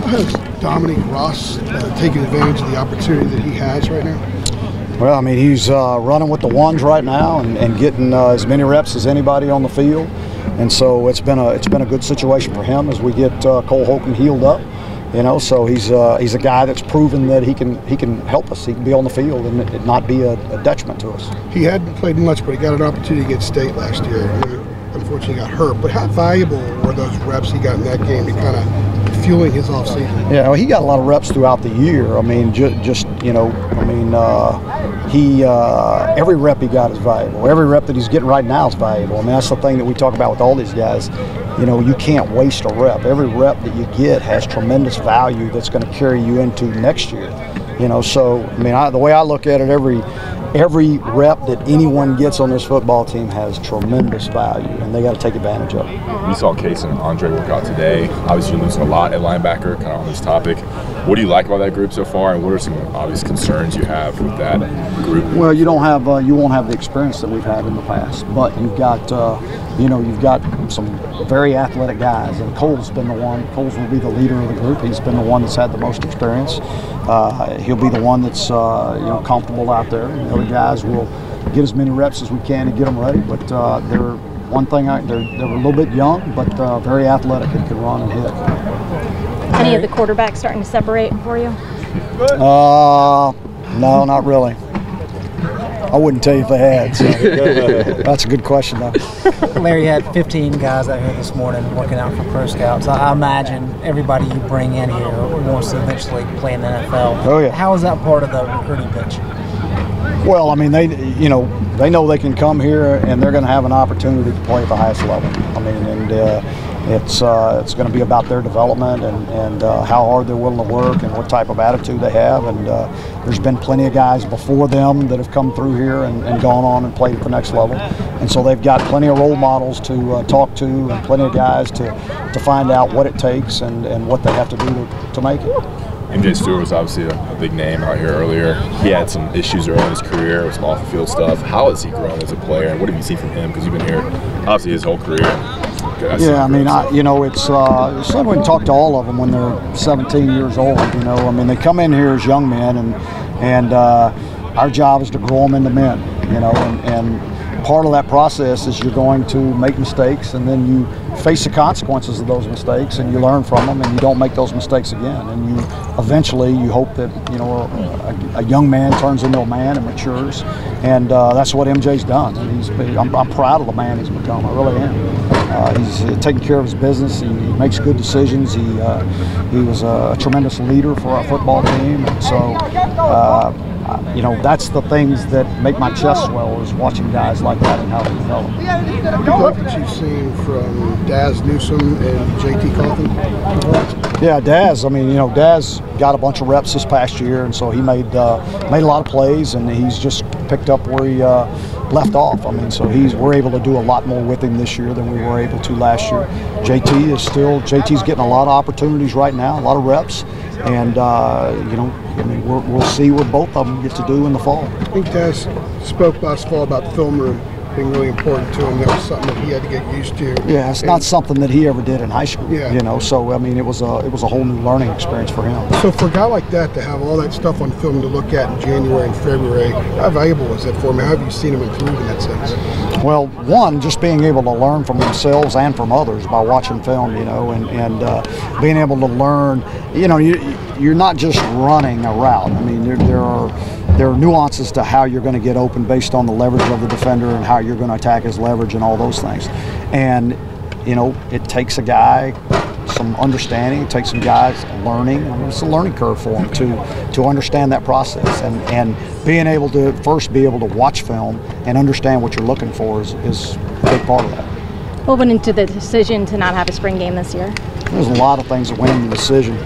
How's Dominic Ross taking advantage of the opportunity that he has right now? Well, I mean, he's running with the ones right now and getting as many reps as anybody on the field, and so it's been a good situation for him as we get Cole Holcomb healed up. You know, so he's a guy that's proven that he can help us. He can be on the field and it not be a detriment to us. He hadn't played much, but he got an opportunity against State last year. Unfortunately, got hurt. But how valuable were those reps he got in that game to kind of fueling his offseason? Yeah, well, he got a lot of reps throughout the year. I mean, just you know, I mean, every rep he got is valuable. Every rep that he's getting right now is valuable. I mean, that's the thing that we talk about with all these guys. You know, you can't waste a rep. Every rep that you get has tremendous value that's going to carry you into next year. You know, so I mean, the way I look at it, every rep that anyone gets on this football team has tremendous value, and they got to take advantage of it. We saw Case and Andre work out today. Obviously, you're losing a lot at linebacker, kind of on this topic. What do you like about that group so far, and what are some obvious concerns you have with that group? Well, you don't have, you won't have the experience that we've had in the past, but you've got, you know, you've got some very athletic guys, and Cole's been the one. Cole's will be the leader of the group. He's been the one that's had the most experience. He'll be the one that's, you know, comfortable out there. And the other guys will get as many reps as we can to get them ready. But they're one thing. They're a little bit young, but very athletic and can run and hit. Any of the quarterbacks starting to separate for you? No, not really. I wouldn't tell you if they had. So. That's a good question, though. Larry had 15 guys out here this morning working out for Pro Scouts. I imagine everybody you bring in here wants to eventually play in the NFL. Oh, yeah. How is that part of the recruiting pitch? Well, I mean, they know they can come here and they're going to have an opportunity to play at the highest level. I mean, and it's going to be about their development and how hard they're willing to work and what type of attitude they have. And there's been plenty of guys before them that have come through here and gone on and played at the next level. And so they've got plenty of role models to talk to and plenty of guys to find out what it takes and what they have to do to make it. MJ Stewart was obviously a big name out here earlier. He had some issues early in his career with some off-the-field stuff. How has he grown as a player, and what have you seen from him? Because you've been here, obviously, his whole career. Yeah, I mean, you know, it's something we can talk to all of them when they're 17 years old. You know, I mean, they come in here as young men, and our job is to grow them into men. You know, and part of that process is you're going to make mistakes, and then you face the consequences of those mistakes, and you learn from them, and you don't make those mistakes again. And you eventually, you hope that, you know, a young man turns into a man and matures, and that's what MJ's done. And I'm proud of the man he's become. I really am. He's taking care of his business. He makes good decisions. He was a tremendous leader for our football team, and so. You know, that's the things that make my chest swell, is watching guys like that and how they develop. What have you seen from Daz Newsome and JT Coffin? Yeah, Daz. I mean, you know, Daz got a bunch of reps this past year, and so he made a lot of plays, and he's just picked up where he left off. I mean, so we're able to do a lot more with him this year than we were able to last year. JT's getting a lot of opportunities right now, a lot of reps, and you know, I mean, we'll see what both of them get to do in the fall. I think Daz spoke last fall about the film room being really important to him. That was something that he had to get used to. Yeah, it's not something that he ever did in high school. Yeah. You know, so I mean, it was a whole new learning experience for him. So for a guy like that to have all that stuff on film to look at in January and February, how valuable is that for him? How have you seen him improve in that sense? Well, one, just being able to learn from themselves and from others by watching film, you know, and being able to learn. You know, you're not just running a route. I mean, there are nuances to how you're going to get open based on the leverage of the defender and how you're going to attack his leverage and all those things. And, you know, it takes a guy some understanding, it takes some guys learning. I mean, it's a learning curve for them to understand that process. And being able to first be able to watch film and understand what you're looking for is a big part of that. What went into the decision to not have a spring game this year? There's a lot of things that went into the decision.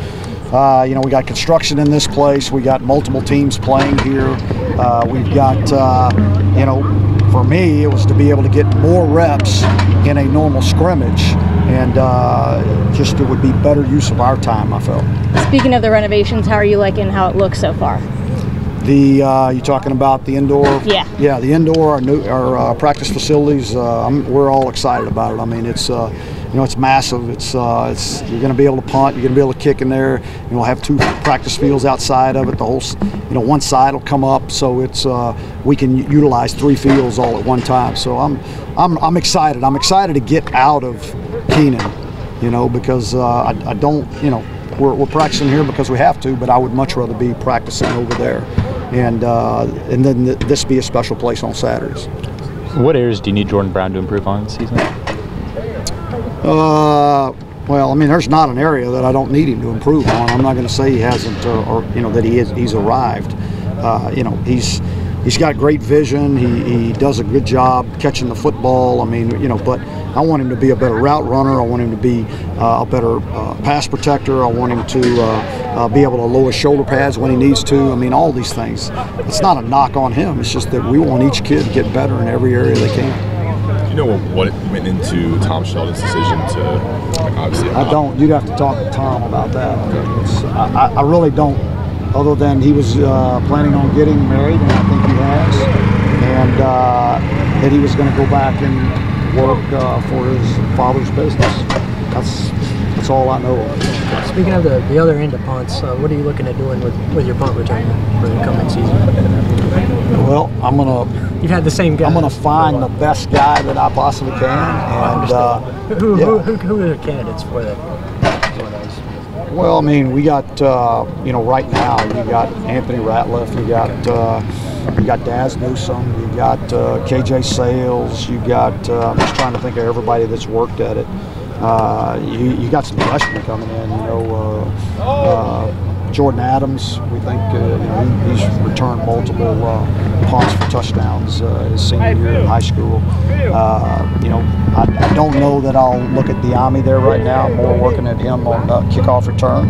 You know, we got construction in this place. We got multiple teams playing here. We've got, you know, for me, it was to be able to get more reps in a normal scrimmage, and just it would be better use of our time, I felt. Speaking of the renovations, how are you liking how it looks so far? You talking about the indoor? Yeah. Yeah, the indoor, our practice facilities. We're all excited about it. I mean, it's it's massive. It's you're going to be able to punt. You're going to be able to kick in there. We'll have 2 practice fields outside of it. The whole, one side will come up, so it's we can utilize 3 fields all at one time. So I'm excited. I'm excited to get out of Keenan, because I don't, we're practicing here because we have to, but I would much rather be practicing over there, and then this be a special place on Saturdays. What areas do you need Jordan Brown to improve on this season? Well, I mean, there's not an area that I don't need him to improve on. I'm not going to say he hasn't, or that he's arrived. He's got great vision. He does a good job catching the football. I mean, but I want him to be a better route runner. I want him to be a better pass protector. I want him to be able to lower shoulder pads when he needs to. I mean, all these things. It's not a knock on him. It's just that we want each kid to get better in every area they can. Do you know what went into Tom Sheldon's decision to, obviously? I don't. You'd have to talk to Tom about that. I really don't. Other than he was planning on getting married, and I think he has, and that he was going to go back and work for his father's business. That's all I know of. Speaking of the other end of punts, what are you looking at doing with your punt return for the coming season? Well, You've had the same guy. I'm gonna find the best guy that I possibly can, and who are the candidates for that? Well, I mean, we got right now you got Anthony Ratliff, you got Daz Newsome, you got KJ Sales, you got I'm just trying to think of everybody that's worked at it. You got some freshmen coming in, Jordan Adams, we think he's returned multiple punts for touchdowns his senior year in high school. I don't know that I'll look at Diami there right now. I'm more working at him on kickoff return.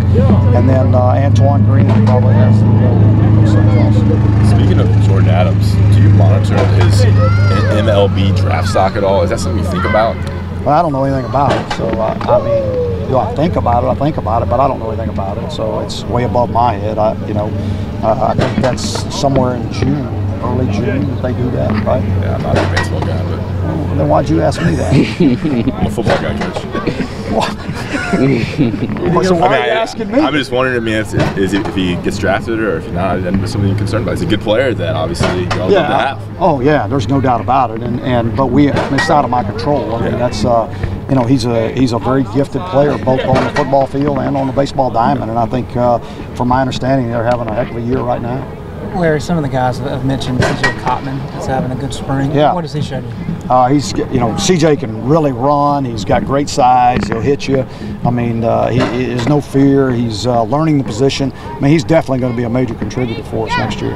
And then Antoine Green probably has the Speaking of Jordan Adams, do you monitor his MLB draft stock at all? Is that something you think about? Well, I don't know anything about it, so I mean, do I think about it? I think about it, but I don't know anything about it, so it's way above my head. I think that's somewhere in June, early June, that they do that, right? Yeah, I'm not a baseball guy, but well, then why'd you ask me that? I'm a football guy, Coach. So why are you asking me? I'm just wondering, if he gets drafted or if he's not, then there's something you're concerned about. He's a good player that obviously you all love to have. Oh yeah, there's no doubt about it, but it's out of my control. I mean, that's he's a very gifted player, both on the football field and on the baseball diamond, and I think from my understanding they're having a heck of a year right now. Larry, some of the guys that have mentioned CJ Cotman is having a good spring. Yeah. What does he show you? CJ can really run. He's got great size. He'll hit you. I mean, he has no fear. He's learning the position. I mean, he's definitely going to be a major contributor for us next year.